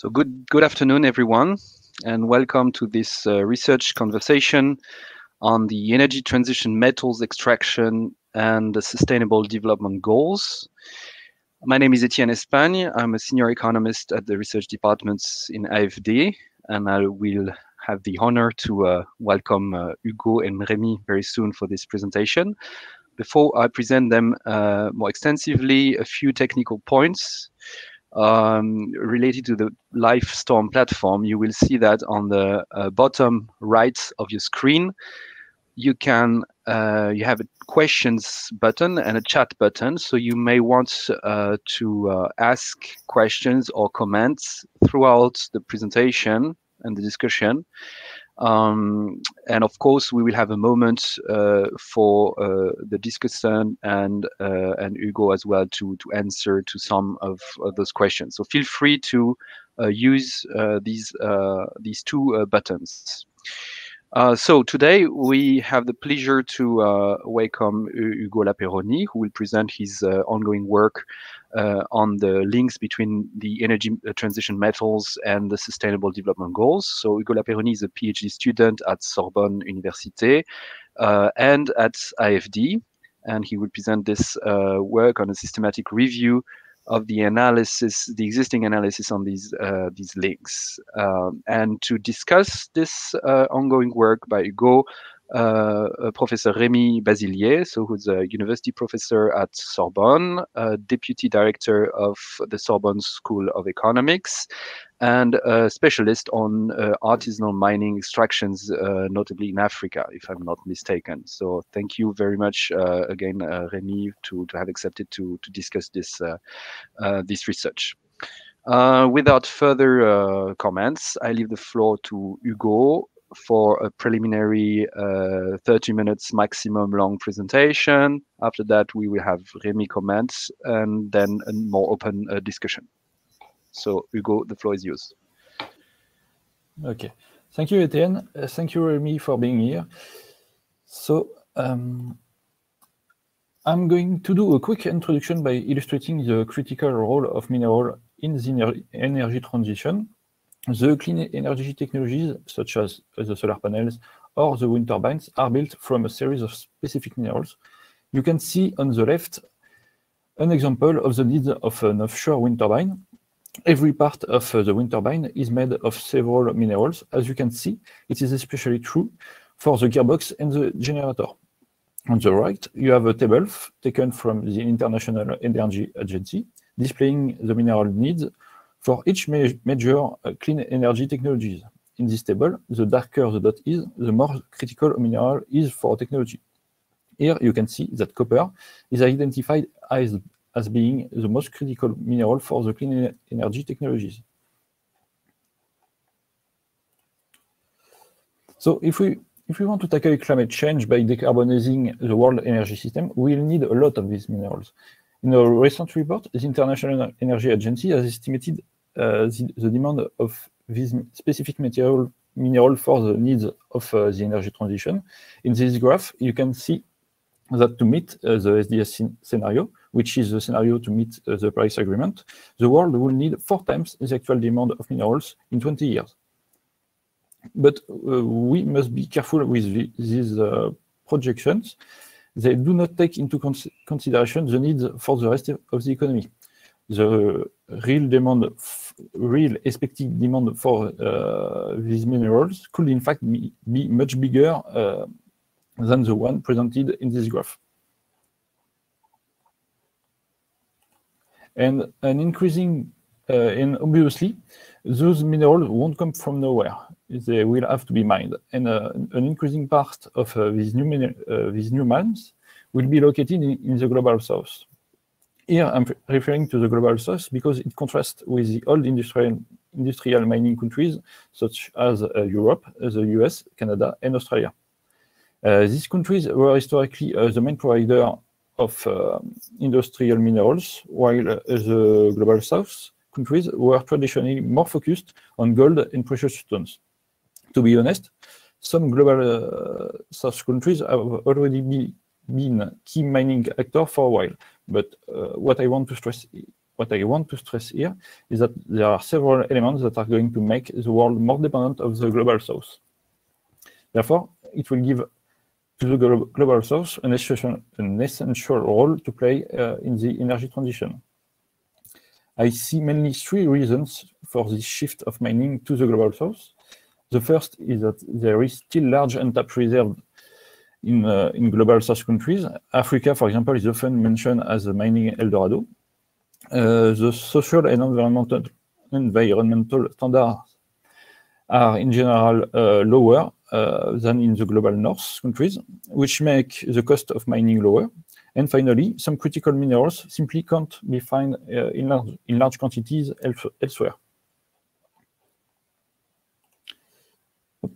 So good afternoon, everyone, and welcome to this research conversation on the energy transition metals extraction and the sustainable development goals. My name is Etienne Espagne. I'm a senior economist at the research departments in AFD, and I will have the honor to welcome Hugo and Rémi very soon for this presentation. Before I present them more extensively, a few technical points. Related to the LiveStorm platform, you will see that on the bottom right of your screen, you have a questions button and a chat button. So you may want to ask questions or comments throughout the presentation and the discussion. And of course, we will have a moment for the discussion and Hugo as well to answer to some of those questions. So feel free to use these two buttons. So today we have the pleasure to welcome Hugo Lapeyronie, who will present his ongoing work on the links between the energy transition metals and the sustainable development goals. So Hugo Lapeyronie is a PhD student at Sorbonne Université and at AFD, and he will present this work on a systematic review of the analysis, the existing analysis on these links. And to discuss this ongoing work by Hugo, Professor Rémi Bazilier, who's a university professor at Sorbonne, deputy director of the Sorbonne School of Economics, and a specialist on artisanal mining extractions, notably in Africa, if I'm not mistaken. So thank you very much again, Rémi, to have accepted to discuss this research. Without further comments, I leave the floor to Hugo for a preliminary 30 minutes maximum long presentation. After that, we will have Rémi comments and then a more open discussion. So Hugo, the floor is yours. Okay, thank you, Etienne. Thank you, Rémi, for being here. So I'm going to do a quick introduction by illustrating the critical role of mineral in the energy transition. The clean energy technologies, such as the solar panels or the wind turbines, are built from a series of specific minerals. You can see on the left an example of the needs of an offshore wind turbine. Every part of the wind turbine is made of several minerals. As you can see, it is especially true for the gearbox and the generator. On the right, you have a table taken from the International Energy Agency, displaying the mineral needs for each major clean energy technologies. In this table, the darker the dot is, the more critical a mineral is for technology. Here you can see that copper is identified as being the most critical mineral for the clean energy technologies. So if we want to tackle climate change by decarbonizing the world energy system, we'll need a lot of these minerals. In a recent report, the International Energy Agency has estimated the demand of this specific mineral for the needs of the energy transition. In this graph, you can see that to meet the SDS scenario, which is the scenario to meet the Paris Agreement, the world will need 4 times the actual demand of minerals in 20 years. But we must be careful with these projections. They do not take into consideration the needs for the rest of the economy. The real expected demand for these minerals could in fact be much bigger than the one presented in this graph. And obviously, those minerals won't come from nowhere. They will have to be mined, and an increasing part of these new mines will be located in the Global South. Here, I'm referring to the Global South because it contrasts with the old industrial mining countries such as Europe, the US, Canada, and Australia. These countries were historically the main provider of industrial minerals, while the Global South countries were traditionally more focused on gold and precious stones. To be honest, some Global South countries have already been key mining actors for a while, but what I want to stress what I want to stress here is that there are several elements that are going to make the world more dependent of the global south. Therefore, it will give to the global south an essential role to play in the energy transition. I see mainly three reasons for this shift of mining to the global south. The first is that there is still large untapped reserves in global south countries. Africa, for example, is often mentioned as a mining Eldorado. The social and environmental standards are in general lower than in the global north countries, which make the cost of mining lower. And finally, some critical minerals simply can't be found in large quantities elsewhere.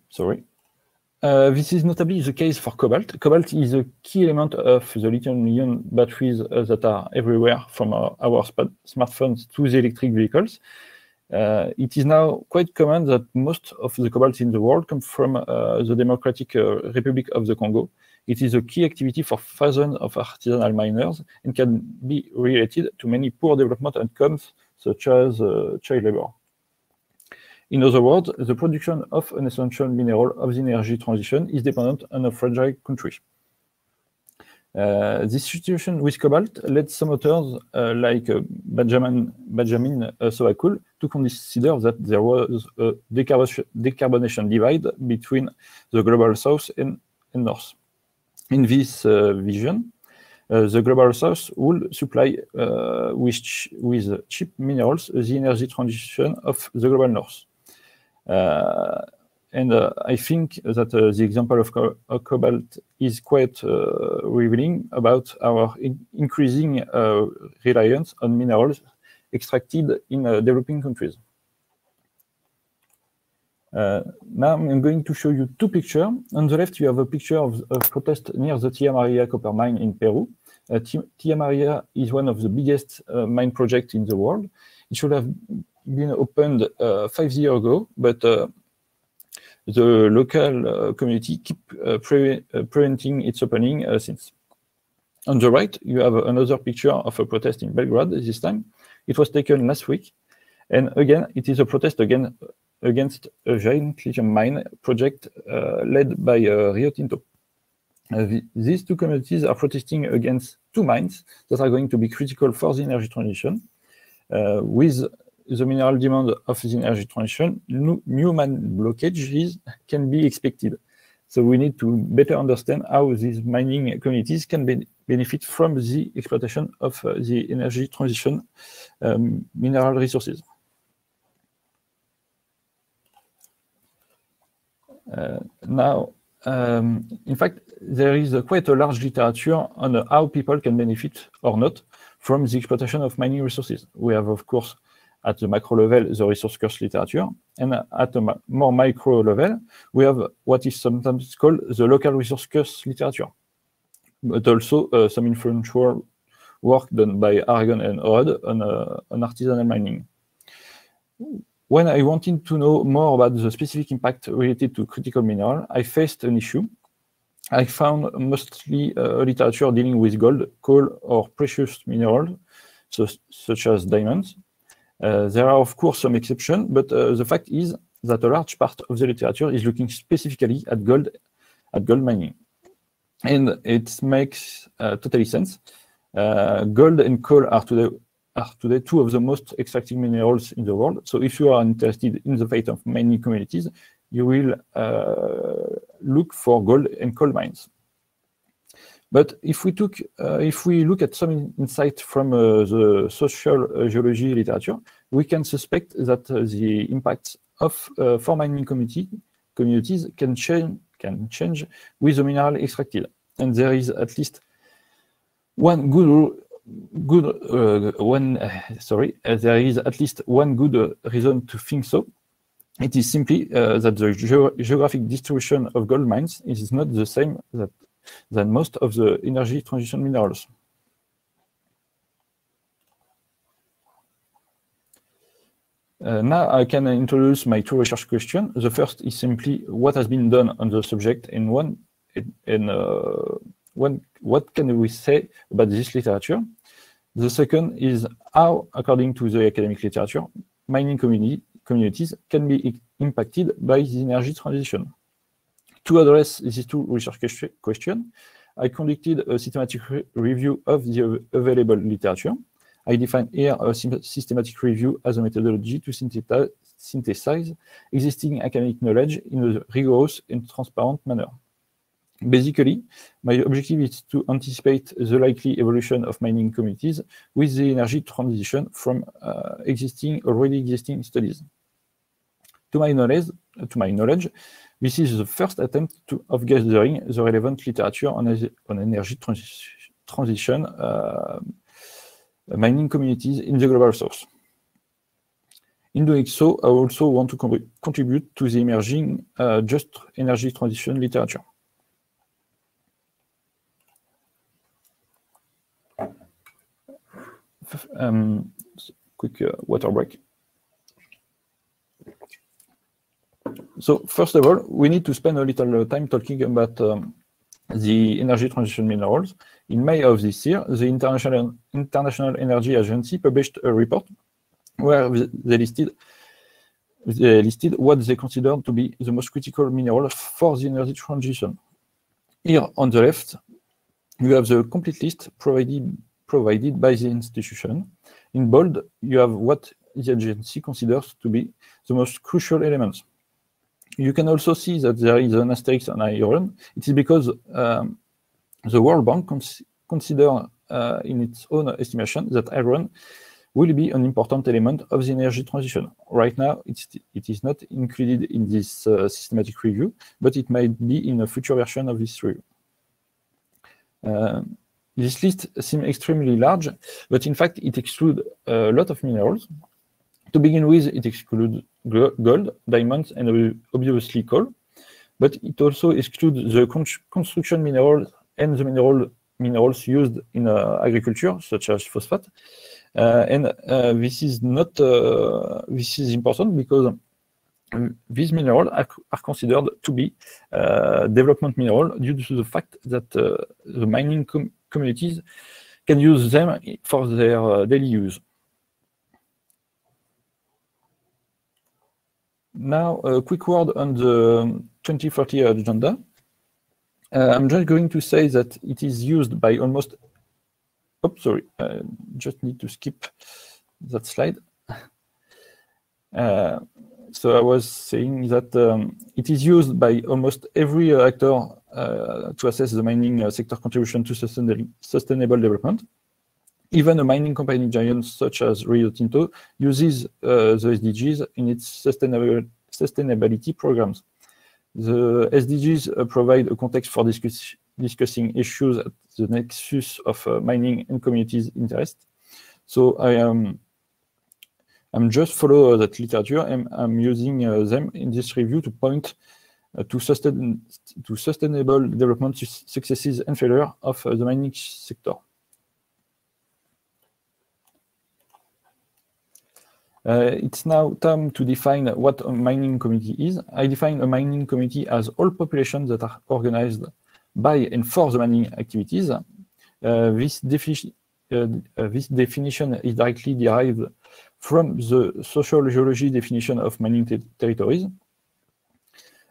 Sorry. This is notably the case for cobalt. Cobalt is a key element of the lithium-ion batteries that are everywhere from our smartphones to the electric vehicles. It is now quite common that most of the cobalt in the world come from the Democratic Republic of the Congo. It is a key activity for thousands of artisanal miners and can be related to many poor development outcomes, such as child labor. In other words, the production of an essential mineral of the energy transition is dependent on a fragile country. This situation with cobalt led some authors, like Benjamin Sovacool, to consider that there was a decarbonation divide between the global south and north. In this vision, the global south will supply with cheap minerals the energy transition of the global north. And I think that the example of cobalt is quite revealing about our increasing reliance on minerals extracted in developing countries. Now I'm going to show you two pictures. On the left, you have a picture of a protest near the Tia Maria copper mine in Peru. Tia Maria is one of the biggest mine projects in the world. It should have been opened 5 years ago, but the local community keep preventing its opening since. On the right, you have another picture of a protest in Belgrade this time. It was taken last week. And again, it is a protest against a giant lithium mine project led by Rio Tinto. These two communities are protesting against two mines that are going to be critical for the energy transition. With the mineral demand of the energy transition, new mine blockages can be expected. So we need to better understand how these mining communities can benefit from the exploitation of the energy transition mineral resources. Now, in fact, there is quite a large literature on how people can benefit or not from the exploitation of mining resources. We have, of course, at the macro level, the resource curse literature, and at a more micro level, we have what is sometimes called the local resource curse literature, but also some influential work done by Aragon and Orod on artisanal mining. When I wanted to know more about the specific impact related to critical mineral, I faced an issue. I found mostly literature dealing with gold, coal, or precious minerals, such as diamonds. There are, of course, some exceptions, but the fact is that a large part of the literature is looking specifically at gold mining. And it makes totally sense. Gold and coal are today two of the most extractive minerals in the world. So if you are interested in the fate of mining communities, you will look for gold and coal mines. But if we look at some insight from the social geology literature, we can suspect that the impacts of for mining communities can change with the mineral extracted, and there is at least one good reason to think so. It is simply that the geographic distribution of gold mines is not the same than most of the energy transition minerals. Now I can introduce my two research questions. The first is simply what has been done on the subject, and what can we say about this literature? The second is how, according to the academic literature, mining communities can be impacted by the energy transition. To address these two research questions, I conducted a systematic review of the available literature. I define here a systematic review as a methodology to synthesize existing academic knowledge in a rigorous and transparent manner. Basically, my objective is to anticipate the likely evolution of mining communities with the energy transition from already existing studies. To my knowledge, this is the first attempt of gathering the relevant literature on energy transition mining communities in the global south. In doing so, I also want to contribute to the emerging just energy transition literature. Quick water break. So first of all, we need to spend a little time talking about the energy transition minerals. In May of this year, the International Energy Agency published a report where they listed what they considered to be the most critical minerals for the energy transition. Here on the left, you have the complete list provided by the institution. In bold, you have what the agency considers to be the most crucial elements. You can also see that there is an asterisk on iron. It is because the World Bank considers in its own estimation that iron will be an important element of the energy transition. Right now, it is not included in this systematic review, but it might be in a future version of this review. This list seems extremely large, but in fact, it excludes a lot of minerals. To begin with, it excludes gold, diamonds, and obviously coal, but it also excludes the construction minerals and the minerals used in agriculture, such as phosphate. This is important because these minerals are considered to be development minerals due to the fact that the mining communities can use them for their daily use. Now, a quick word on the 2030 agenda. I'm just going to say that it is used by almost... Oops, sorry, just need to skip that slide. So I was saying that it is used by almost every actor to assess the mining sector contribution to sustainable development. Even a mining company giant such as Rio Tinto uses the SDGs in its sustainability programs. The SDGs provide a context for discussing issues at the nexus of mining and communities' interest. So I'm just follow that literature, and I'm using them in this review to point to sustainable development successes and failure of the mining sector. It's now time to define what a mining community is. I define a mining community as all populations that are organized by and for the mining activities. This definition is directly derived from the social geology definition of mining territories.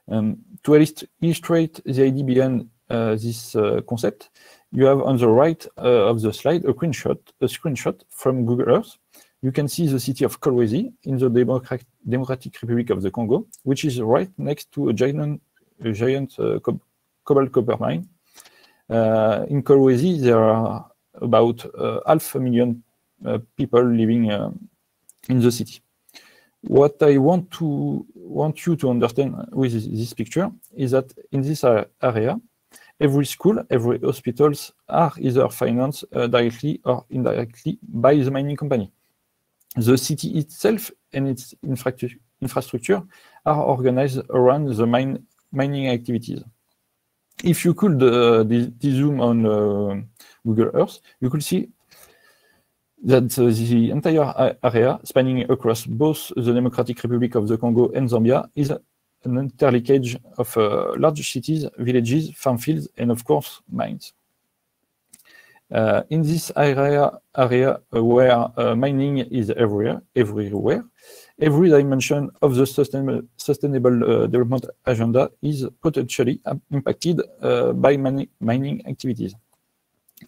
To illustrate the idea behind this concept, you have on the right of the slide a screenshot from Google Earth. You can see the city of Kolwezi in the Democratic Republic of the Congo, which is right next to a giant cobalt copper mine. In Kolwezi, there are about 500,000 people living in the city. What I want you to understand with this picture is that in this area, every school, every hospitals are either financed directly or indirectly by the mining company. The city itself and its infrastructure are organized around the mining activities. If you could zoom on Google Earth, you could see that the entire area spanning across both the Democratic Republic of the Congo and Zambia is an interlinkage of large cities, villages, farm fields, and of course, mines. In this area where mining is everywhere, every dimension of the sustainable development agenda is potentially impacted by mining activities.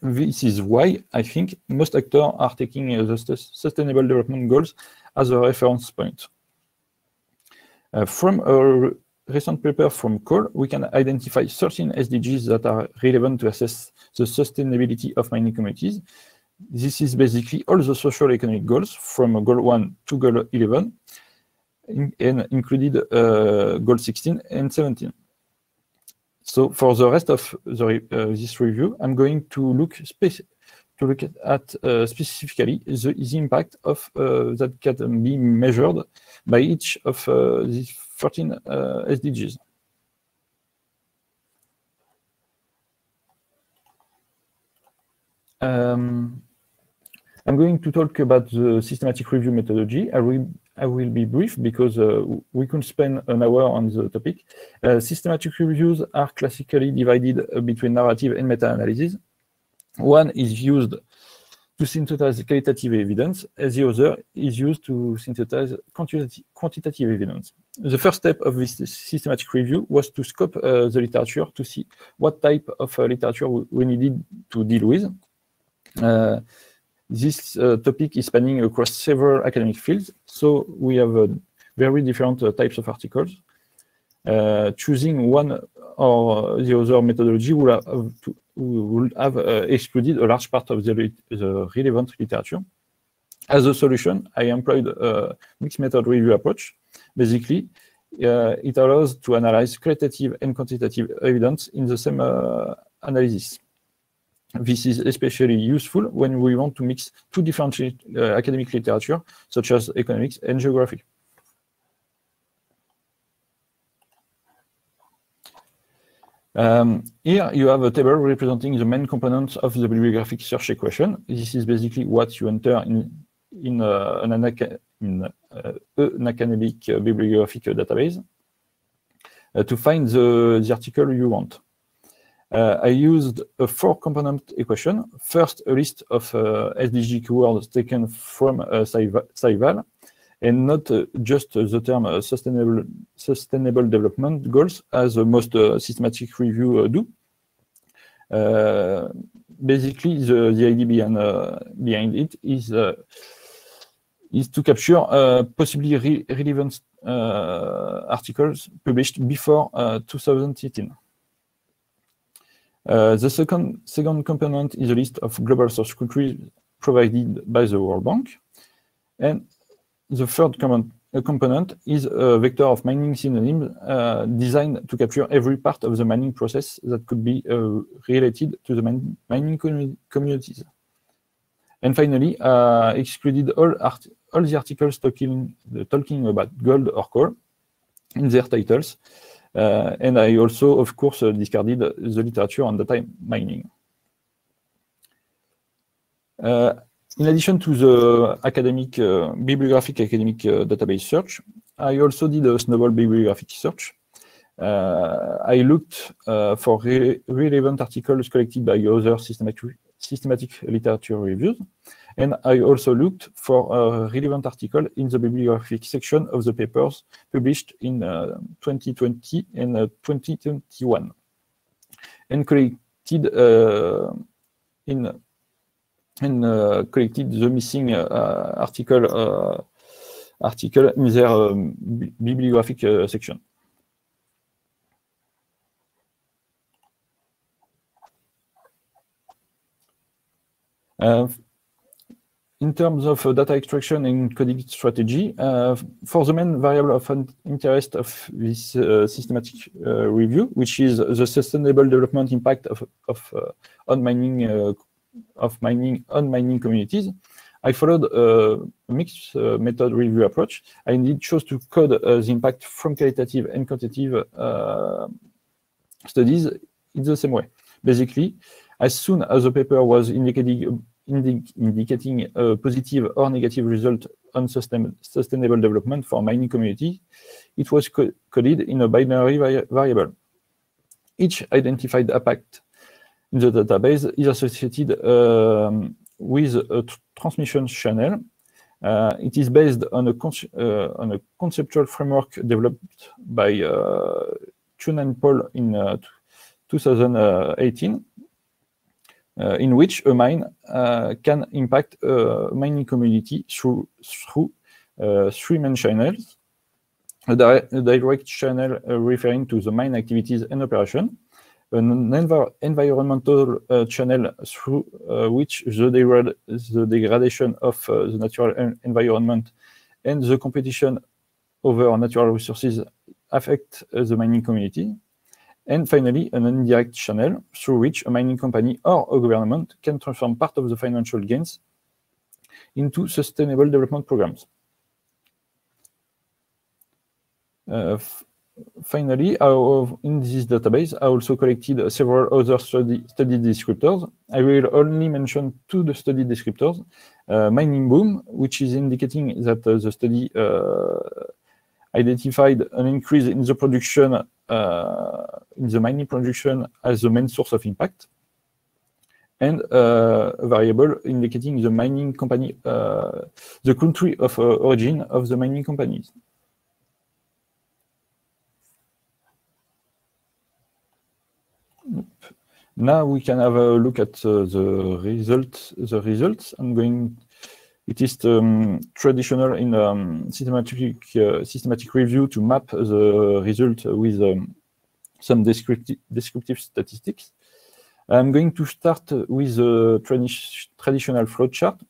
This is why I think most actors are taking the Sustainable Development Goals as a reference point. From a recent paper from COAL, we can identify 13 SDGs that are relevant to assess the sustainability of mining communities. This is basically all the social economic goals from Goal 1 to Goal 11, and included Goal 16 and 17. So for the rest of this review, I'm going to look at specifically the impact of that can be measured by each of these 13 SDGs. I'm going to talk about the systematic review methodology. I will be brief because we could spend an hour on the topic. Systematic reviews are classically divided between narrative and meta-analysis. One is used to synthesize qualitative evidence, as the other is used to synthesize quantitative evidence. The first step of this systematic review was to scope the literature to see what type of literature we needed to deal with. This topic is spanning across several academic fields, so we have very different types of articles. Choosing one or the other methodology would have excluded a large part of the relevant literature. As a solution, I employed a mixed method review approach. Basically, it allows to analyze qualitative and quantitative evidence in the same analysis. This is especially useful when we want to mix two different academic literature, such as economics and geography. Here you have a table representing the main components of the bibliographic search equation. This is basically what you enter in an academic bibliographic database to find the article you want. I used a 4-component equation. First, a list of SDG keywords taken from SciVal, and not just the term sustainable development goals, as most systematic review do. Basically, the idea behind it is to capture possibly relevant articles published before 2018. The second component is a list of global source countries provided by the World Bank. And the third component is a vector of mining synonyms designed to capture every part of the mining process that could be related to the mining communities. And finally, excluded all the articles talking about gold or coal in their titles. And I also, of course, discarded the literature on data mining. In addition to the bibliographic academic database search, I also did a snowball bibliographic search. I looked for relevant articles collected by other systematic literature reviews, and I also looked for a relevant article in the bibliographic section of the papers published in 2020 and 2021, and collected collected the missing article in their bibliographic section. In terms of data extraction and coding strategy, for the main variable of interest of this systematic review, which is the sustainable development impact on mining communities, I followed a mixed method review approach. I indeed chose to code the impact from qualitative and quantitative studies in the same way. Basically, as soon as the paper was indicating a positive or negative result on sustainable development for mining community, it was coded in a binary variable. Each identified impact in the database is associated with a transmission channel. It is based on a conceptual framework developed by Chun and Paul in 2018, in which a mine can impact a mining community through three main channels: a direct channel referring to the mine activities and operation, an environmental channel through which the degradation of the natural environment and the competition over natural resources affect the mining community, and finally an indirect channel through which a mining company or a government can transform part of the financial gains into sustainable development programs. Finally, in this database, I also collected several other study descriptors. I will only mention two the study descriptors. Mining boom, which is indicating that the study identified an increase in the production, in the mining production as the main source of impact, and a variable indicating the mining company, the country of origin of the mining companies. Now we can have a look at the results. It is traditional in systematic review to map the result with some descriptive statistics. I'm going to start with a traditional flowchart.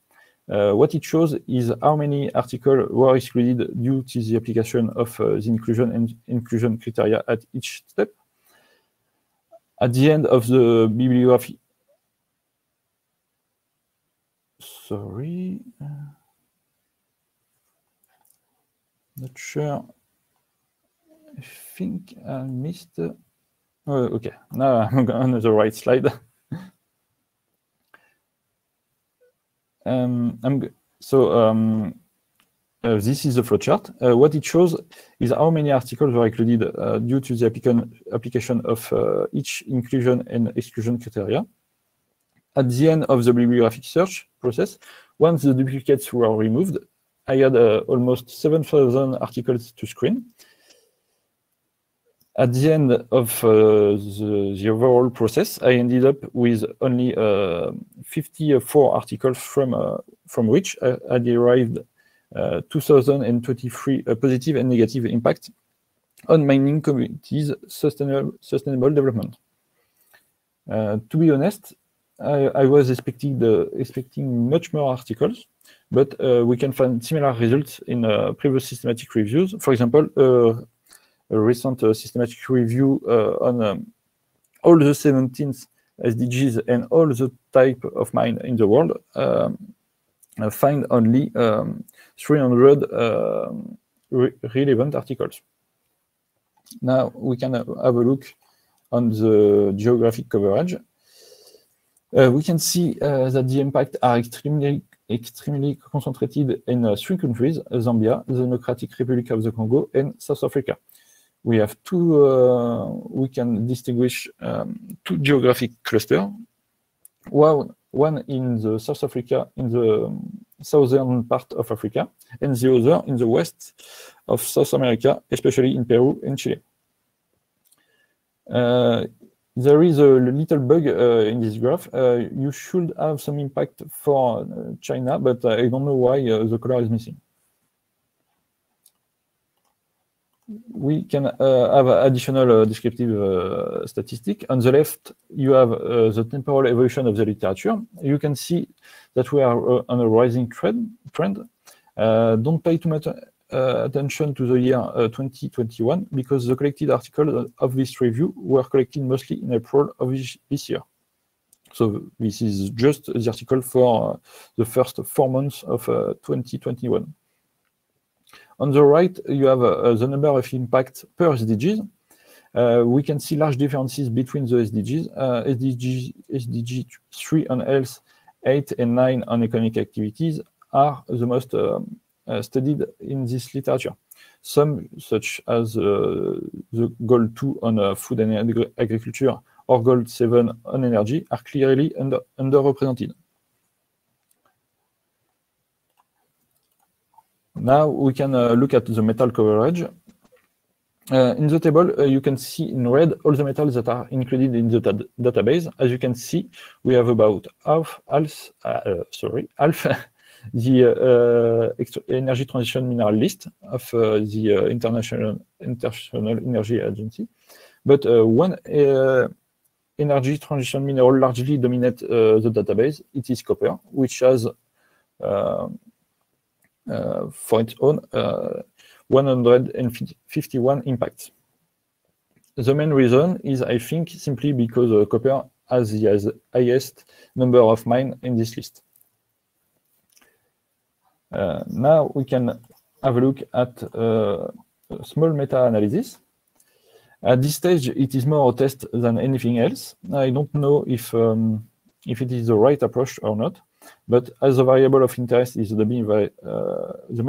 What it shows is how many articles were excluded due to the application of the inclusion and inclusion criteria at each step. At the end of the bibliography, sorry, not sure. I think I missed. Okay, now I'm on the right slide. This is the flowchart. What it shows is how many articles were included due to the application of each inclusion and exclusion criteria. At the end of the bibliographic search process, once the duplicates were removed, I had almost 7,000 articles to screen. At the end of the overall process, I ended up with only 54 articles from which I derived 2023 positive and negative impact on mining communities' sustainable development. To be honest, I was expecting much more articles, but we can find similar results in previous systematic reviews. For example, a recent systematic review on all the 17 SDGs and all the type of mine in the world find only 300 relevant articles. Now we can have a look on the geographic coverage. We can see that the impacts are extremely concentrated in 3 countries: Zambia, the Democratic Republic of the Congo, and South Africa. We have we can distinguish 2 geographic clusters. One in the South Africa, in the southern part of Africa, and the other in the west of South America, especially in Peru and Chile. There is a little bug in this graph. You should have some impact for China, but I don't know why the color is missing. We can have additional descriptive statistic. On the left, you have the temporal evolution of the literature. You can see that we are on a rising trend. Don't pay too much attention to the year 2021 because the collected articles of this review were collected mostly in April of this year. So this is just the article for the first 4 months of 2021. On the right, you have the number of impacts per SDGs. We can see large differences between the SDGs. SDG 3 on health, 8 and 9 on economic activities are the most studied in this literature. Some, such as the goal 2 on food and agriculture, or gold 7 on energy are clearly underrepresented. Now we can look at the metal coverage. In the table, you can see in red all the metals that are included in the database. As you can see, we have about half the energy transition mineral list of the International Energy Agency. But one energy transition mineral largely dominates the database. It is copper, which has for its own 151 impacts. The main reason is, I think, simply because copper has the highest number of mines in this list. Now we can have a look at small meta-analysis. At this stage, it is more a test than anything else. I don't know if it is the right approach or not. But as the variable of interest is the main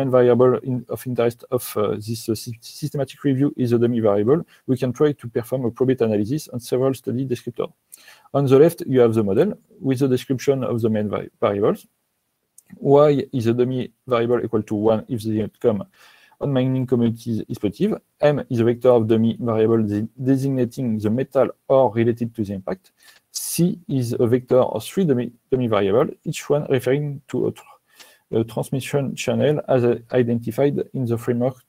variable of interest of this systematic review is a dummy variable, we can try to perform a probit analysis on several study descriptors. On the left, you have the model with the description of the main variables. Y is a dummy variable equal to 1 if the outcome on mining communities is positive. M is a vector of dummy variable designating the metal or related to the impact. C is a vector of 3 dummy variables, each one referring to a transmission channel as identified in the framework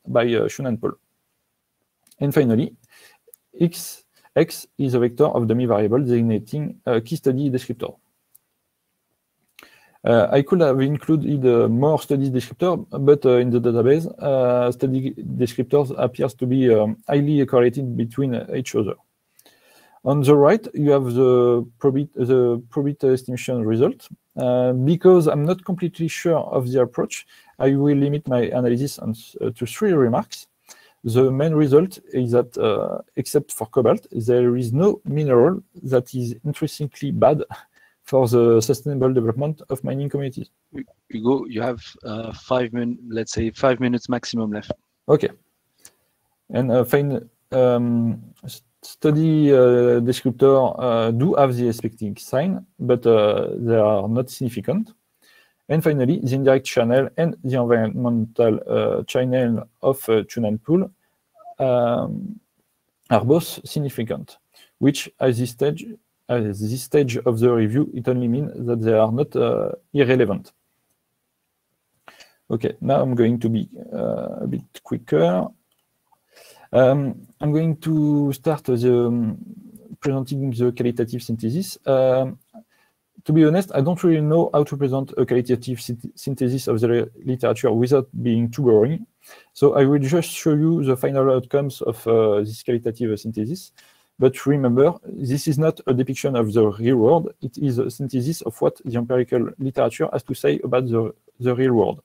by Shun and Paul. And finally, X is a vector of dummy variable designating a key study descriptor. I could have included more study descriptors, but in the database, study descriptors appears to be highly correlated between each other. On the right, you have the probit estimation result. Because I'm not completely sure of the approach, I will limit my analysis to 3 remarks. The main result is that, except for cobalt, there is no mineral that is intrinsically bad for the sustainable development of mining communities. Hugo, you have 5 minutes, let's say 5 minutes maximum left. Okay. And study descriptors do have the expecting sign, but they are not significant. And finally, the indirect channel and the environmental channel of Shun and Paul are both significant, which at this stage of the review, it only means that they are not irrelevant. Okay, now I'm going to be a bit quicker. I'm going to start presenting the qualitative synthesis. To be honest, I don't really know how to present a qualitative synthesis of the literature without being too boring. So I will just show you the final outcomes of this qualitative synthesis. But remember, this is not a depiction of the real world. It is a synthesis of what the empirical literature has to say about the real world.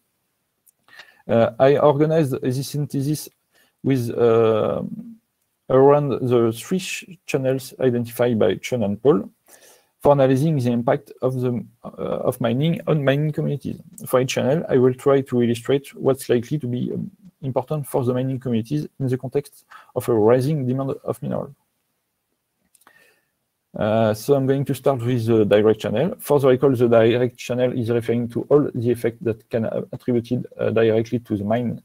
I organized this synthesis with around the 3 channels identified by Shun and Paul for analyzing the impact of mining on mining communities. For each channel, I will try to illustrate what's likely to be important for the mining communities in the context of a rising demand of mineral. So I'm going to start with the direct channel. For the record, the direct channel is referring to all the effects that can be attributed directly to the mine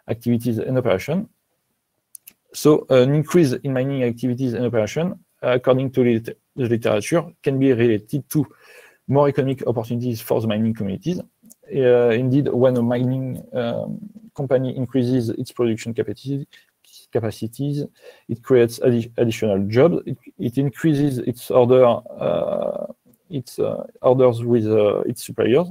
activities and operation. So an increase in mining activities and operation, according to the literature, can be related to more economic opportunities for the mining communities. Indeed, when a mining company increases its production capacities, it creates additional jobs. It increases its orders with its suppliers,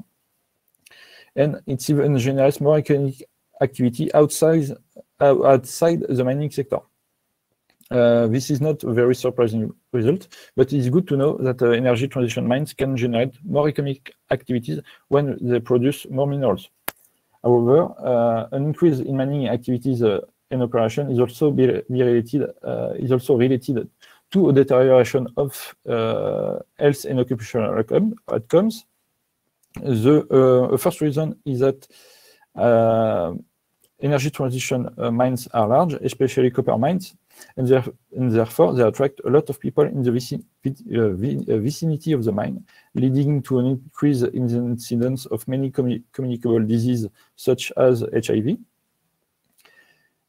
and it even generates more economic activity outside the mining sector. This is not a very surprising result, but it is good to know that energy transition mines can generate more economic activities when they produce more minerals. However, an increase in mining activities and operation is also related to a deterioration of health and occupational outcomes. The first reason is that energy transition mines are large, especially copper mines, and therefore they attract a lot of people in the vicinity of the mine, leading to an increase in the incidence of many communicable diseases such as HIV.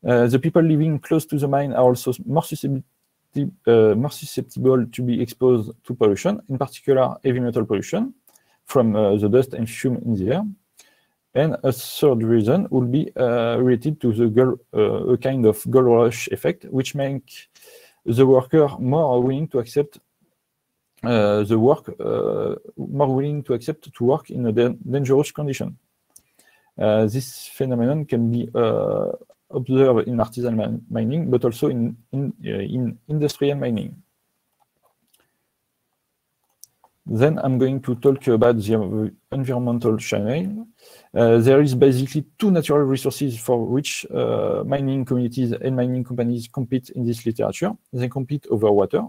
The people living close to the mine are also more susceptible to be exposed to pollution, in particular heavy metal pollution from the dust and fume in the air. And a third reason would be related to the a kind of gold rush effect, which makes the worker more willing to accept to work in a dangerous condition. This phenomenon can be observed in artisanal mining, but also in industrial mining. Then I'm going to talk about the environmental channel. There is basically two natural resources for which mining communities and mining companies compete in this literature. They compete over water.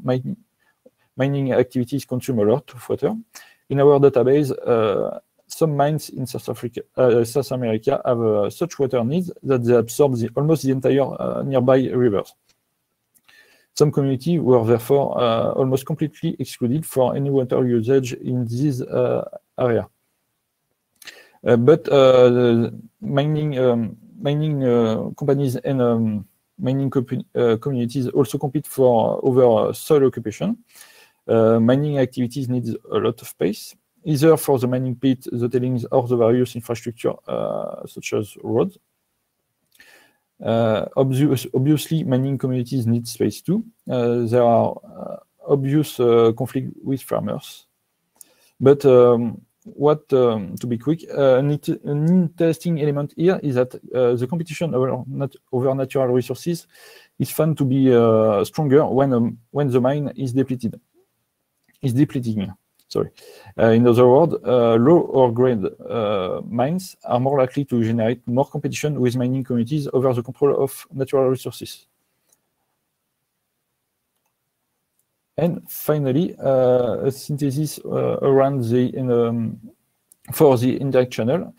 Mining activities consume a lot of water. In our database, some mines in South America have such water needs that they absorb almost the entire nearby rivers. Some communities were therefore almost completely excluded for any water usage in this area. But mining companies and mining communities also compete over soil occupation. Mining activities need a lot of space, either for the mining pit, the tailings, or the various infrastructure such as roads. Obviously, mining communities need space too. There are obvious conflicts with farmers. But to be quick, an interesting element here is that the competition over natural resources is found to be stronger when the mine is depleting. Sorry. In other words, low or grade mines are more likely to generate more competition with mining communities over the control of natural resources. And finally, a synthesis around for the indirect channel.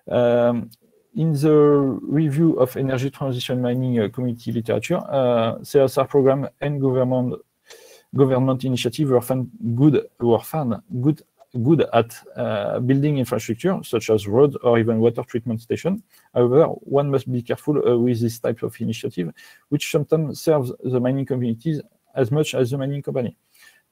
In the review of energy transition mining community literature, CSR program and government initiatives were found good at building infrastructure, such as roads or even water treatment stations. However, one must be careful with this type of initiative, which sometimes serves the mining communities as much as the mining company.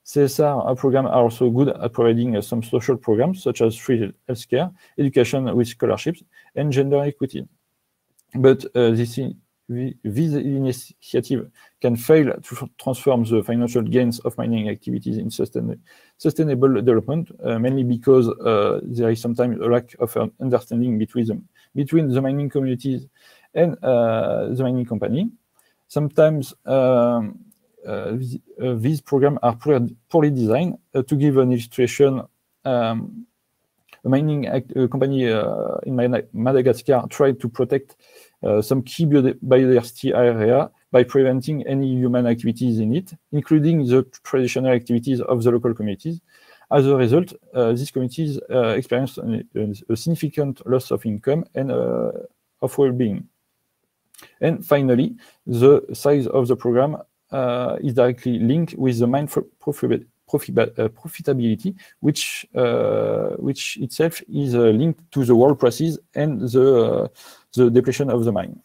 CSR programs are also good at providing some social programs, such as free healthcare, education with scholarships, and gender equity. But this initiative can fail to transform the financial gains of mining activities in sustainable development, mainly because there is sometimes a lack of understanding between the mining communities and the mining company. Sometimes these programs are poorly designed. To give an illustration, a mining company in Madagascar tried to protect some key biodiversity area by preventing any human activities in it, including the traditional activities of the local communities. As a result, these communities experienced a significant loss of income and of well-being. And finally, the size of the program is directly linked with the mine profitability, which itself is linked to the world prices and the depletion of the mine.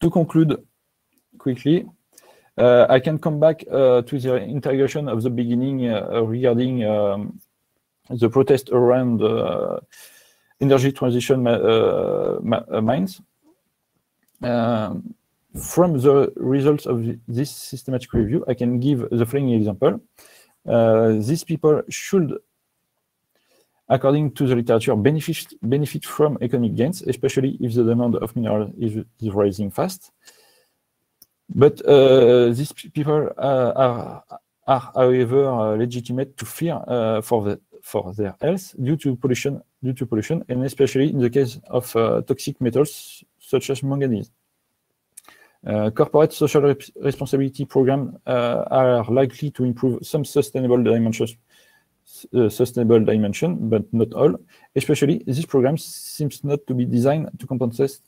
To conclude quickly, I can come back to the integration of the beginning regarding the protest around energy transition mines. From the results of this systematic review, I can give the following example. These people should, according to the literature, benefit from economic gains, especially if the demand of minerals is rising fast. But these people are however, legitimate to fear for their health due to pollution, and especially in the case of toxic metals such as manganese. Corporate social responsibility programs are likely to improve some sustainable dimension, but not all. Especially, this program seems not to be designed to compensate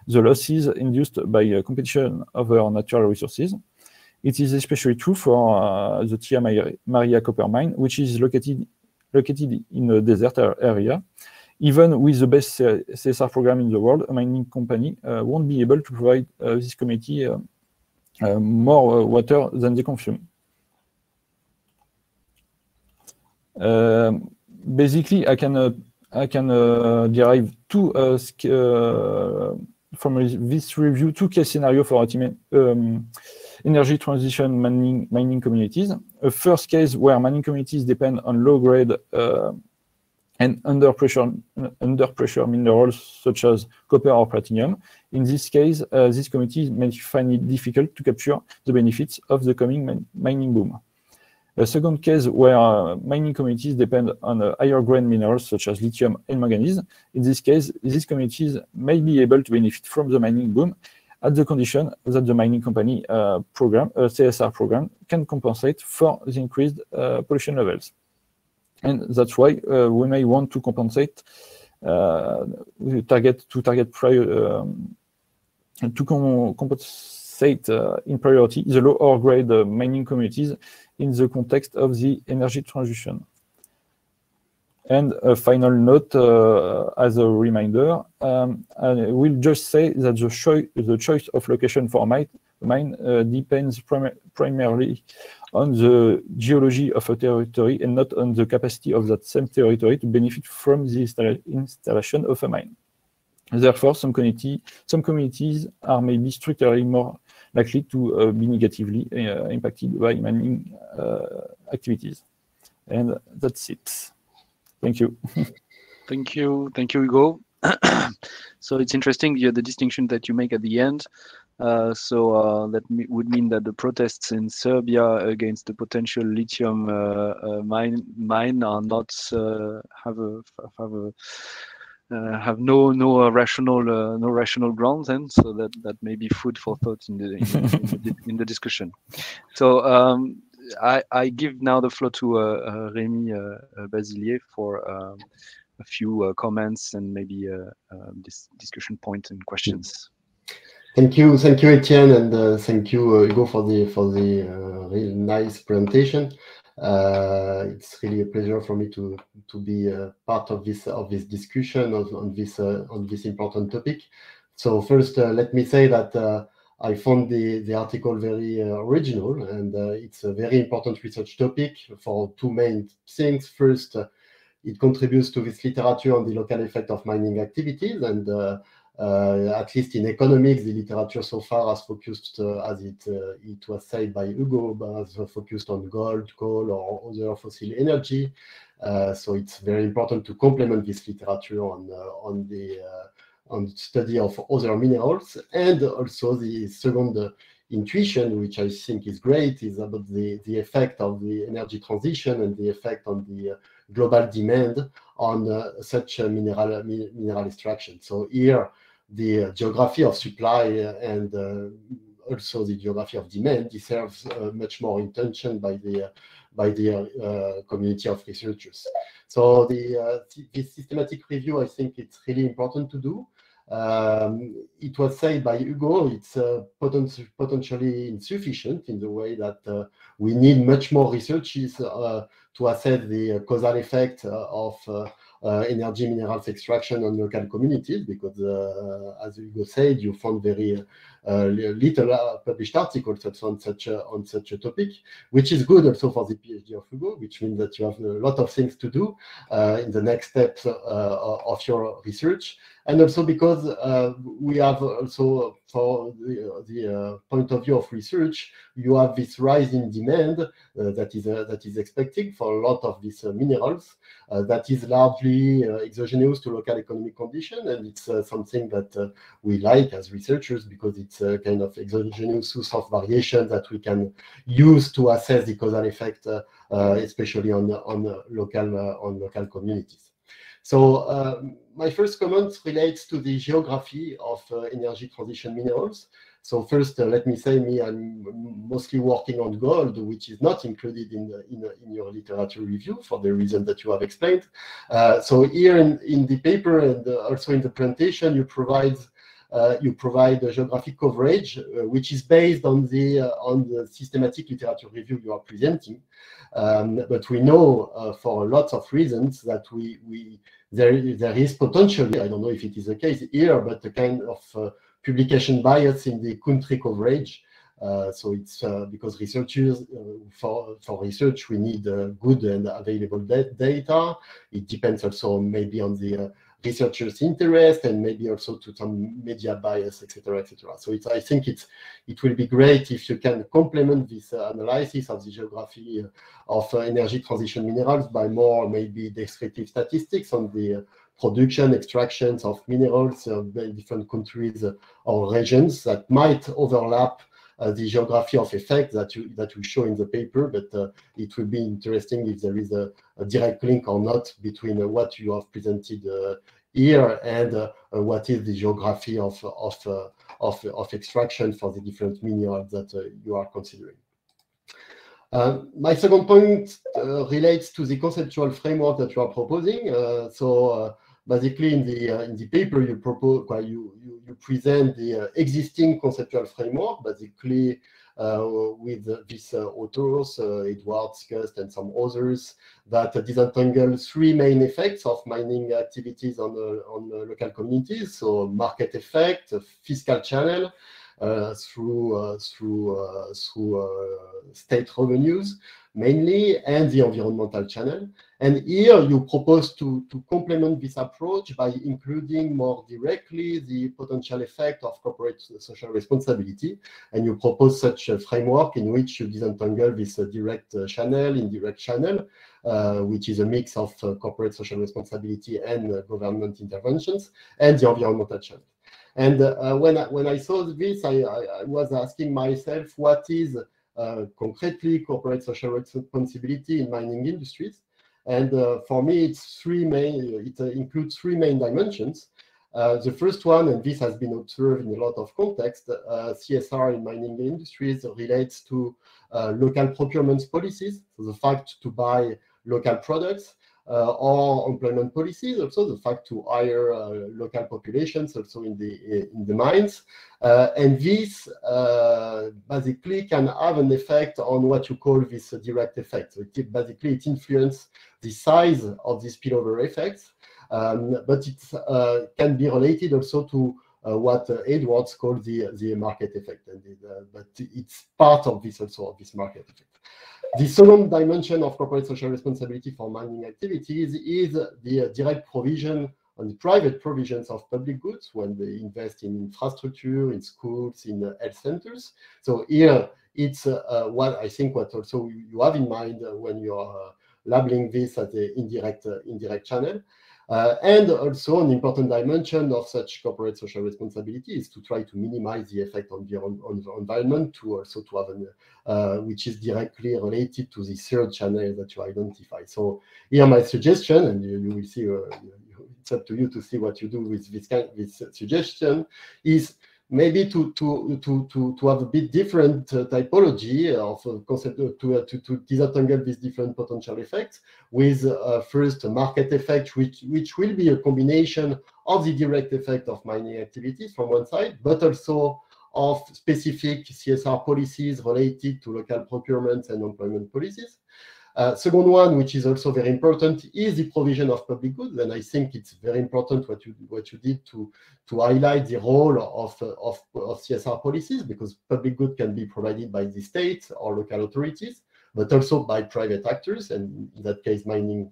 the losses induced by competition over natural resources. It is especially true for the Tia Maria copper mine, which is located in a desert area. Even with the best CSR program in the world, a mining company won't be able to provide this community more water than they consume. Basically, I can derive from this review two case scenarios for ultimate energy transition mining communities. A first case where mining communities depend on low-grade and under pressure minerals such as copper or platinum. In this case, these communities may find it difficult to capture the benefits of the coming mining boom. A second case where mining communities depend on higher grade minerals such as lithium and manganese. In this case, these communities may be able to benefit from the mining boom at the condition that the mining company CSR program can compensate for the increased pollution levels. And that's why we may want to compensate compensate in priority the lower grade mining communities in the context of the energy transition. And a final note as a reminder, I will just say that the choice of location for mine depends primarily on the geology of a territory and not on the capacity of that same territory to benefit from the installation of a mine. Therefore, some communities are maybe structurally more likely to be negatively impacted by mining activities. And that's it. Thank you. Thank you, Hugo. So it's interesting, the distinction that you make at the end. That would mean that the protests in Serbia against the potential lithium mine are not have no rational grounds, and so that may be food for thought in the discussion. So I give now the floor to Rémi Basilier for a few comments and maybe this discussion point and questions. Thank you, Etienne, and thank you, Hugo, for the really nice presentation. It's really a pleasure for me to be part of this discussion on this important topic. So first, let me say that I found the article very original, and it's a very important research topic for two main things. First, it contributes to this literature on the local effect of mining activities, and at least in economics, the literature so far has focused, as it was said by Hugo, has focused on gold, coal, or other fossil energy. So it's very important to complement this literature on the study of other minerals. And also the second intuition, which I think is great, is about the effect of the energy transition and the effect on the global demand on such mineral extraction. So here, the geography of supply and also the geography of demand deserves much more attention by the community of researchers. So this systematic review, I think it's really important to do. It was said by Hugo, it's potentially insufficient in the way that we need much more researches to assess the causal effect of energy minerals extraction on local communities, because as Hugo said, you found very little published articles on such a topic, which is good also for the PhD of Hugo, which means that you have a lot of things to do in the next steps of your research. And also because we have also, for the point of view of research, you have this rise in demand that is expected for a lot of these minerals that is largely exogenous to local economic conditions, and it's something that we like as researchers because it's a kind of exogenous source of variation that we can use to assess the causal effect, especially on local communities. So my first comment relates to the geography of energy transition minerals. So first, let me say I'm mostly working on gold, which is not included in your literature review for the reason that you have explained. So here in the paper and also in the presentation, you provide you provide a geographic coverage, which is based on the systematic literature review you are presenting. But we know for lots of reasons that there is potentially, I don't know if it is the case here, but a kind of publication bias in the country coverage. So it's because researchers, for research, we need good and available data. It depends also maybe on the researchers' interest and maybe also to some media bias, etc., etc. So I think it will be great if you can complement this analysis of the geography of energy transition minerals by more maybe descriptive statistics on the production, extractions of minerals in different countries or regions that might overlap the geography of effect that we show in the paper, but it will be interesting if there is a direct link or not between what you have presented here and what is the geography of extraction for the different minerals that you are considering. My second point relates to the conceptual framework that you are proposing. Basically, in the paper you propose, you present the existing conceptual framework, basically with these authors, Edwards, Cust, and some others, that disentangle three main effects of mining activities on local communities. So market effect, fiscal channel through state revenues mainly, and the environmental channel. And here you propose to complement this approach by including more directly the potential effect of corporate social responsibility. And you propose such a framework in which you disentangle this direct channel, indirect channel, which is a mix of corporate social responsibility and government interventions, and the environmental channel. And when I saw this, I was asking myself, what is concretely corporate social responsibility in mining industries? And for me, it includes three main dimensions. The first one, and this has been observed in a lot of context, CSR in mining industries relates to local procurement policies, so the fact to buy local products, or employment policies, also the fact to hire local populations also in the mines. And this basically can have an effect on what you call this direct effect. So basically it influences the size of these spillover effects, but it can be related also to what Edwards called the market effect, but it's part of this also, of this market effect. The second dimension of corporate social responsibility for mining activities is the direct provision and the private provisions of public goods when they invest in infrastructure, in schools, in health centers. So here it's what I think what also you have in mind when you are labeling this as the indirect channel. And also an important dimension of such corporate social responsibility is to try to minimize the effect on the environment, to have which is directly related to the third channel that you identify. So here my suggestion, and you will see, it's up to you to see what you do with this suggestion, is maybe to have a bit different typology of concept to disentangle these different potential effects with first a market effect, which will be a combination of the direct effect of mining activities from one side, but also of specific CSR policies related to local procurement and employment policies. Second one, which is also very important, is the provision of public goods, and I think it's very important what you did to highlight the role of CSR policies, because public good can be provided by the state or local authorities, but also by private actors, and in that case, mining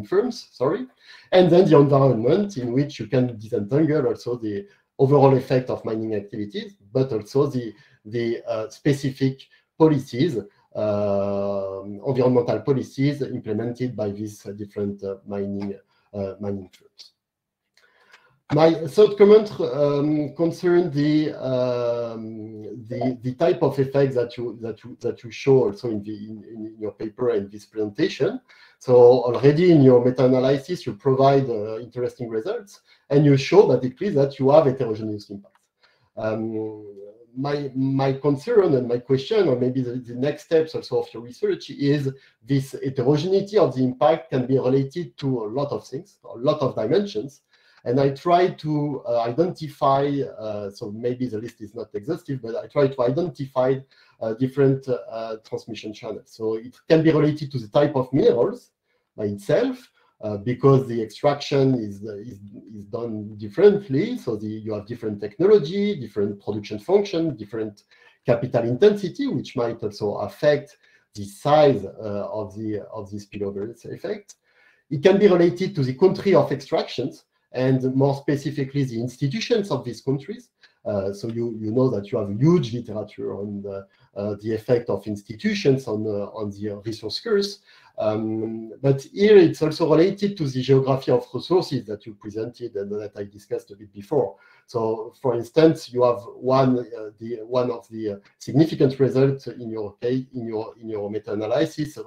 firms, sorry. And then the environment, in which you can disentangle also the overall effect of mining activities, but also the specific policies, environmental policies implemented by these different mining firms. My third comment concerns the type of effects that you show also in your paper and this presentation. So already in your meta-analysis, you provide interesting results, and you show basically that you have heterogeneous impacts. My concern and my question, or maybe the next steps also of your research, is this heterogeneity of the impact can be related to a lot of things, a lot of dimensions. And I try to identify, so maybe the list is not exhaustive, but I try to identify different transmission channels. So it can be related to the type of minerals by itself, because the extraction is done differently. So you have different technology, different production function, different capital intensity, which might also affect the size of the spillover effect. It can be related to the country of extractions, and more specifically the institutions of these countries. So you know that you have huge literature on the effect of institutions on the resource curse. But here it's also related to the geography of resources that you presented and that I discussed a bit before. So, for instance, you have one of the significant results in your case, in your meta-analysis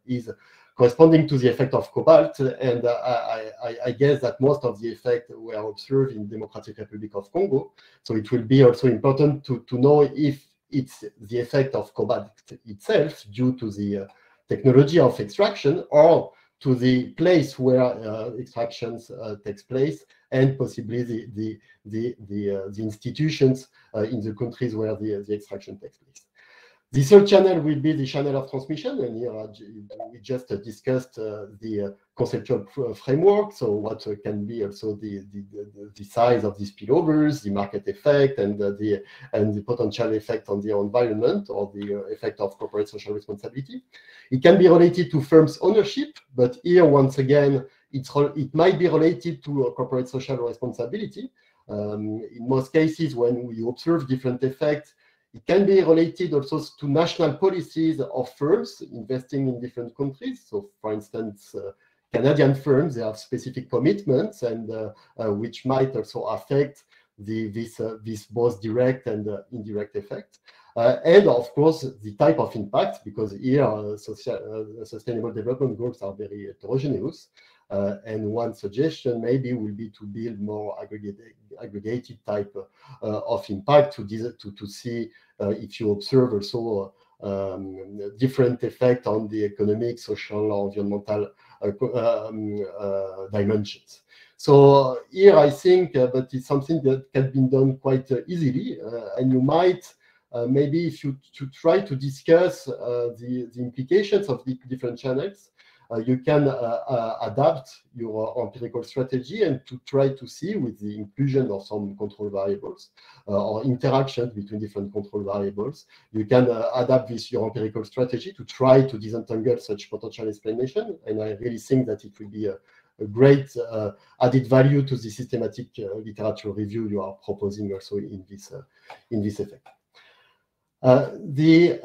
is corresponding to the effect of cobalt, and I guess that most of the effect were observed in Democratic Republic of Congo. So it will be also important to know if it's the effect of cobalt itself due to the technology of extraction, or to the place where extractions takes place, and possibly the institutions in the countries where the extraction takes place. The third channel will be the channel of transmission, and here we just discussed the conceptual framework. So what can be also the size of the spillovers, the market effect, and the potential effect on the environment, or the effect of corporate social responsibility. It can be related to firms' ownership, but here once again it might be related to corporate social responsibility. In most cases, when you observe different effects, it can be related also to national policies of firms investing in different countries. So, for instance, Canadian firms, they have specific commitments, and which might also affect this both direct and indirect effect. And of course, the type of impact, because here sustainable development goals are very heterogeneous. And one suggestion maybe will be to build more aggregated type of impact to see if you observe also different effect on the economic, social, or environmental dimensions. So here I think that it's something that can be done quite easily, and you might maybe if you try to discuss the implications of the different channels, you can adapt your empirical strategy and to try to see with the inclusion of some control variables or interactions between different control variables. You can adapt your empirical strategy to try to disentangle such potential explanation. And I really think that it will be a great added value to the systematic literature review you are proposing also in this effect. The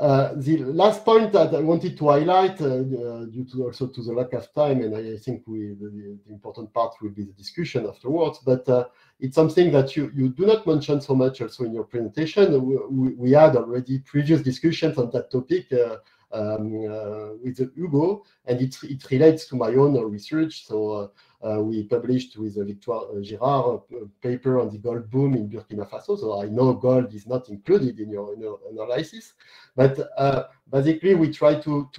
last point that I wanted to highlight, due to also to the lack of time, and I think the important part will be the discussion afterwards, but it's something that you do not mention so much also in your presentation. We had already previous discussions on that topic with Hugo, and it relates to my own research. So we published with Victoire Girard a paper on the gold boom in Burkina Faso. So I know gold is not included in your analysis, but basically we try to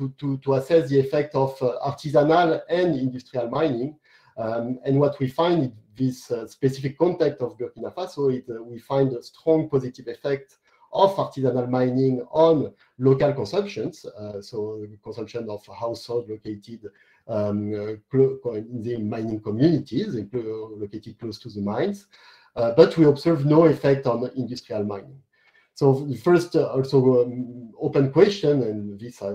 assess the effect of artisanal and industrial mining. And what we find in this specific context of Burkina Faso is we find a strong positive effect of artisanal mining on local consumptions, so the consumption of households located in the mining communities, located close to the mines, but we observe no effect on industrial mining. So the first also open question, and this I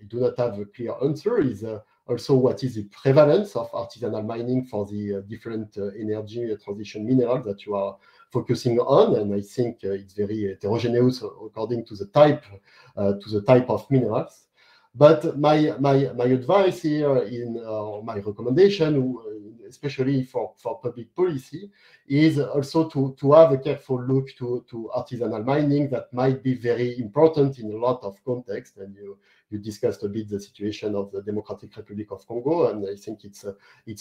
do not have a clear answer, is also what is the prevalence of artisanal mining for the different energy transition minerals that you are focusing on, and I think it's very heterogeneous according to the type of minerals. But my advice here in my recommendation, especially for public policy, is also to have a careful look to artisanal mining that might be very important in a lot of contexts. And you discussed a bit the situation of the Democratic Republic of Congo, and I think it's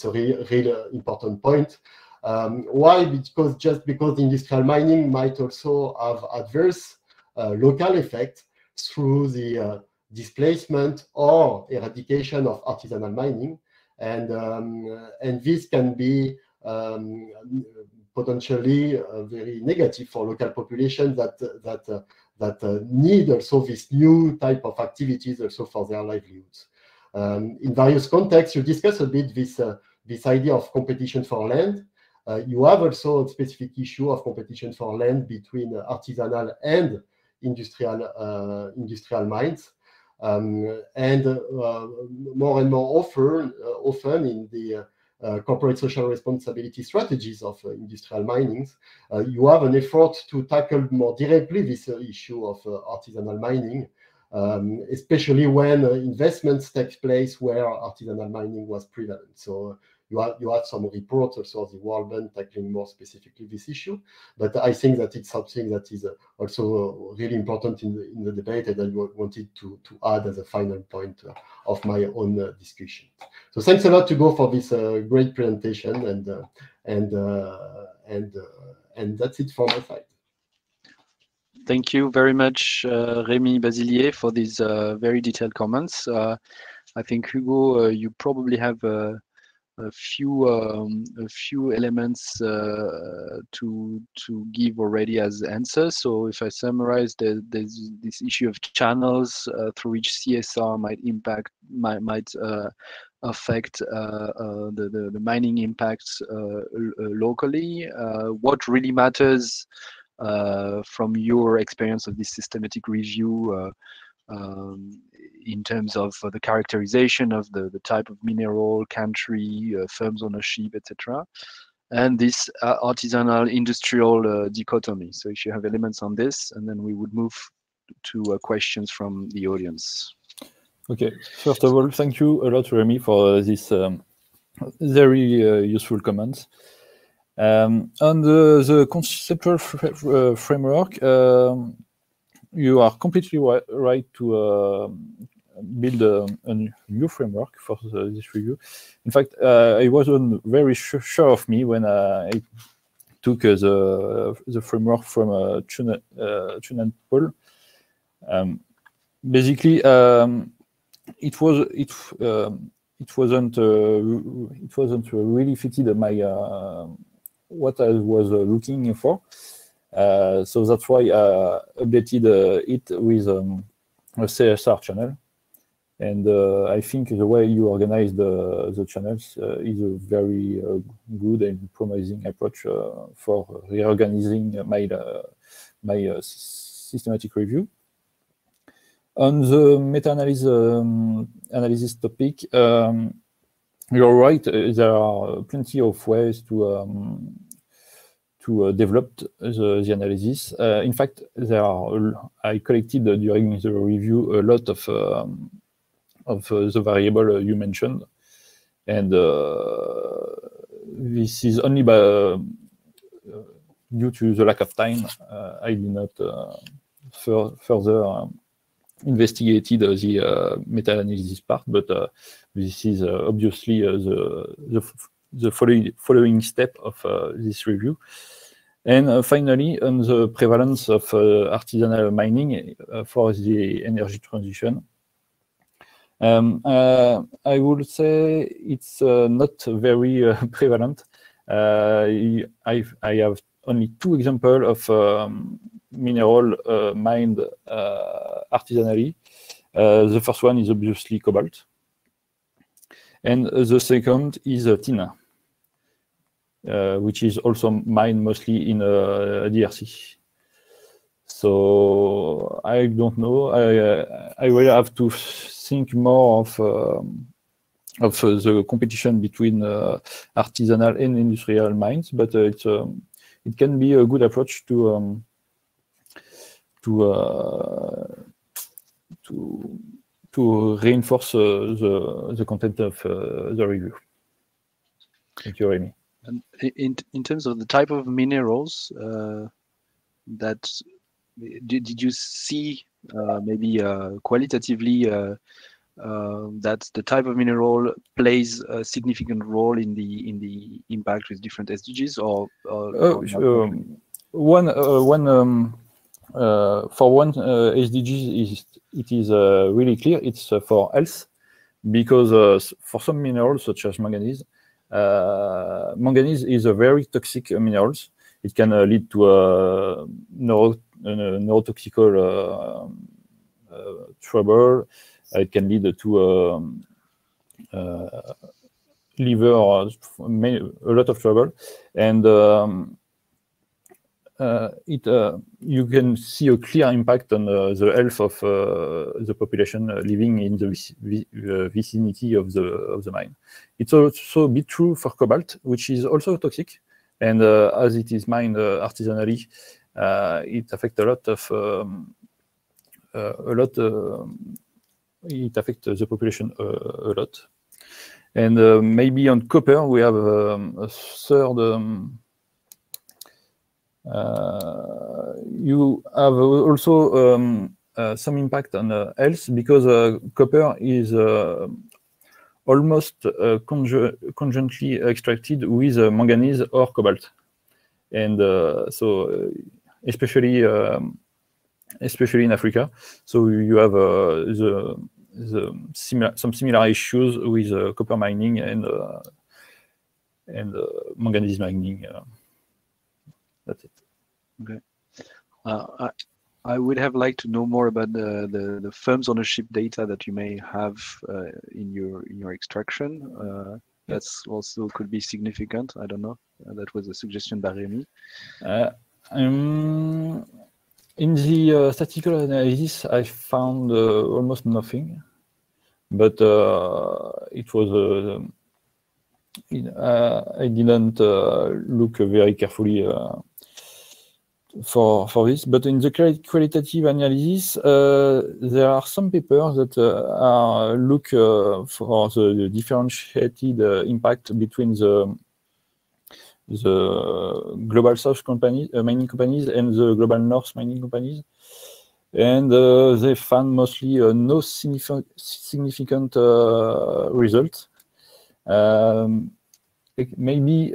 a real important point. Why? Because just because industrial mining might also have adverse local effects through the displacement or eradication of artisanal mining, and this can be potentially very negative for local populations that need also this new type of activities also for their livelihoods. In various contexts, you discuss a bit this idea of competition for land. You have also a specific issue of competition for land between artisanal and industrial mines. And more and more often in the corporate social responsibility strategies of industrial mining, you have an effort to tackle more directly this issue of artisanal mining, especially when investments take place where artisanal mining was prevalent. So you have some reports also of the World Bank tackling more specifically this issue, but I think that it's something that is also really important in the debate, and I wanted to add as a final point of my own discussion. So thanks a lot to Hugo for this great presentation, and that's it from my side. Thank you very much, Rémi Basilier, for these very detailed comments. I think, Hugo, you probably have a few elements to give already as answers. So if I summarize, there's this issue of channels through which CSR might affect the mining impacts locally. What really matters from your experience of this systematic review in terms of the characterization of the type of mineral, country, firms ownership, etc., and this artisanal industrial dichotomy. So if you have elements on this, and then we would move to questions from the audience. Okay, first of all, thank you a lot, Rémi, for this very useful comments. On the conceptual framework, you are completely right to build a new framework for this review. In fact, I wasn't very sure of me when I took the framework from Chun and Paul. Basically, it wasn't really fitted my what I was looking for. So that's why I updated it with a CSR channel. And I think the way you organize the channels is a very good and promising approach for reorganizing my systematic review. On the meta-analysis topic, you're right. There are plenty of ways to develop the analysis. In fact, I collected during the review a lot of the variable you mentioned, and this is only due to the lack of time. I did not further investigated the meta-analysis part, but this is obviously the following step of this review. And finally, on the prevalence of artisanal mining for the energy transition, I would say it's not very prevalent. I have only 2 examples of mineral mined artisanally. The first one is obviously cobalt, and the second is tin, which is also mined mostly in DRC. So I don't know. I will have to think more of the competition between artisanal and industrial mines, but it can be a good approach to reinforce the content of the review. Thank you, Rémi. And in terms of the type of minerals, that did you see maybe qualitatively that the type of mineral plays a significant role in the impact with different SDGs, or for one SDG it is really clear. It's for health, because for some minerals such as manganese, manganese is a very toxic mineral. It can lead to neurotoxical trouble. It can lead to liver, a lot of trouble, and you can see a clear impact on the health of the population living in the vicinity of the mine. It's also a bit true for cobalt, which is also toxic, and as it is mined artisanally, it affects a lot of it affects the population a lot. And maybe on copper, we have a third. You have also some impact on health, because copper is almost conjointly extracted with manganese or cobalt, and so especially in Africa. So you have some similar issues with copper mining and manganese mining. That's it. Okay. I would have liked to know more about the firm's ownership data that you may have in your extraction. That's also could be significant. I don't know. That was a suggestion by Rémi. In the statistical analysis, I found almost nothing, but it was. I didn't look very carefully for this, but in the qualitative analysis, there are some papers that look for the differentiated impact between the global south companies, mining companies, and the global north mining companies, and they found mostly no significant results. Maybe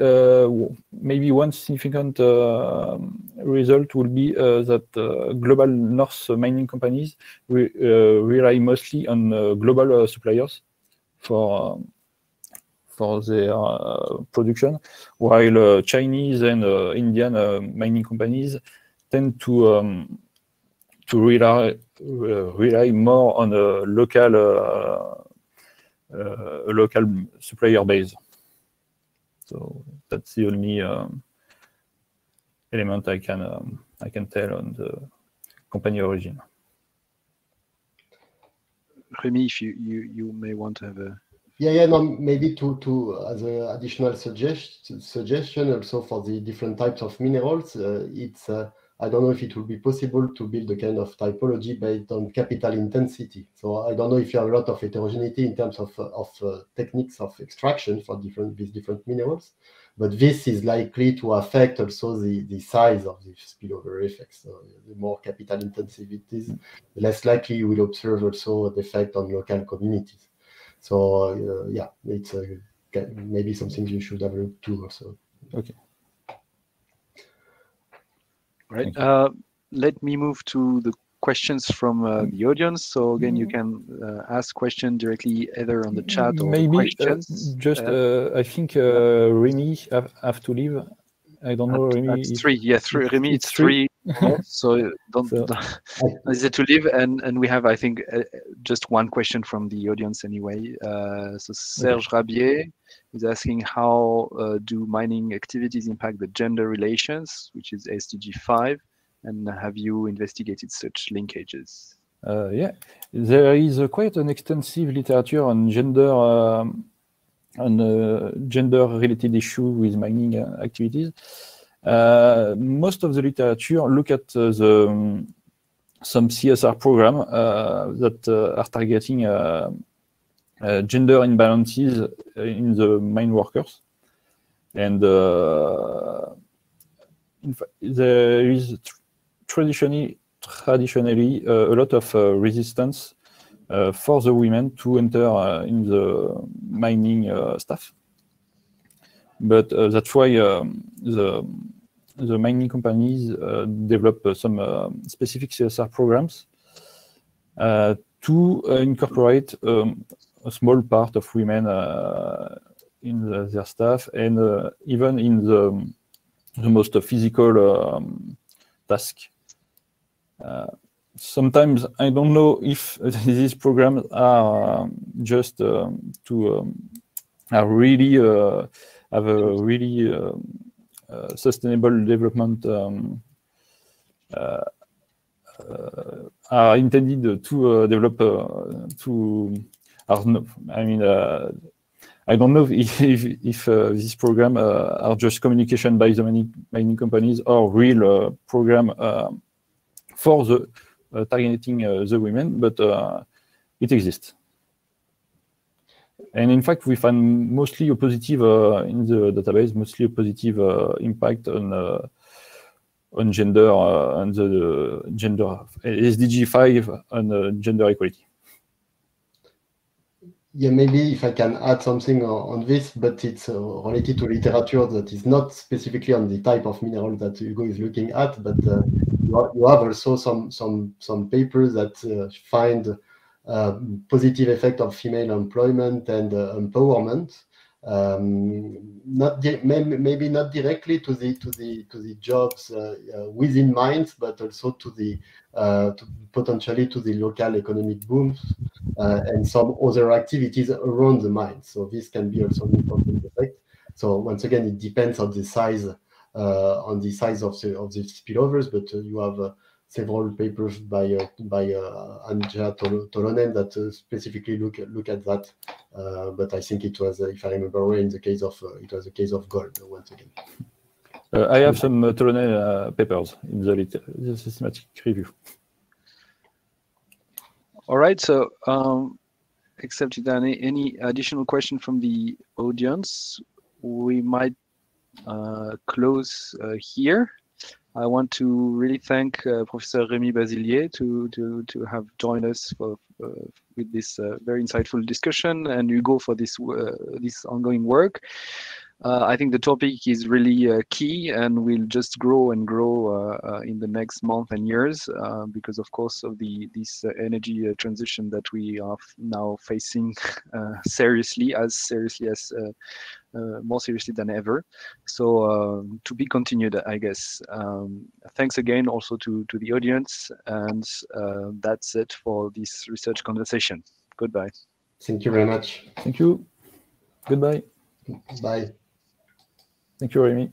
one significant result will be that global north mining companies rely mostly on global suppliers for their production, while Chinese and Indian mining companies tend to rely more on a local supplier base. So that's the only element I can tell on the company origin. Rémi, if you may want to have a. No, maybe to as an additional suggestion also for the different types of minerals, it's I don't know if it will be possible to build a kind of typology based on capital intensity. So I don't know if you have a lot of heterogeneity in terms of techniques of extraction for these different minerals, but this is likely to affect also the size of the spillover effects. So the more capital intensive it is, the less likely you will observe also the effect on local communities. So it's maybe something you should have a look to also. Okay. Right. Let me move to the questions from the audience. So again, you can ask questions directly either on the chat or maybe questions. I think Rémi have to leave. I don't know, Rémi. It's three. Yeah, three. Rémi, it's three. So don't hesitate to leave. And we have, I think, just one question from the audience anyway. So Serge Rabier is asking, how do mining activities impact the gender relations, which is SDG 5, and have you investigated such linkages? Yeah, there is quite an extensive literature on gender-related issue with mining activities. Most of the literature look at some CSR program that are targeting gender imbalances in the mine workers, and in fact, there is traditionally a lot of resistance for the women to enter in the mining staff. But that's why the mining companies develop some specific CSR programs to incorporate a small part of women their staff, and even in the most physical task. Sometimes I don't know if these programs are just are really have a really sustainable development, are intended to develop I mean, I don't know if this program are just communication by the mining companies or real program for the targeting the women, but it exists. And in fact, we find mostly a positive in the database, mostly a positive impact on gender and the gender SDG 5 on gender equality. Yeah, maybe if I can add something on this, but it's related to literature that is not specifically on the type of mineral that Hugo is looking at, but you have also some papers that find positive effect of female employment and empowerment. Maybe not directly to the jobs within mines, but also to potentially to the local economic booms and some other activities around the mine. So this can be also an important effect. So once again, it depends on the size of the spillovers, but you have several papers by Anja Tolonen that specifically look at that. But I think it was, if I remember well, in the case of it was a case of gold once again. I have some Tolonen papers in the systematic review. All right. So, except any additional question from the audience, we might close here. I want to really thank Professor Rémi Bazilier to have joined us with this very insightful discussion, and Hugo for this ongoing work. I think the topic is really key and will just grow and grow in the next month and years because, of course, of this energy transition that we are now facing seriously as more seriously than ever. So to be continued, I guess. Thanks again also to the audience, and that's it for this research conversation. Goodbye. Thank you very much. Thank you. Goodbye. Bye. Thank you, Rémi.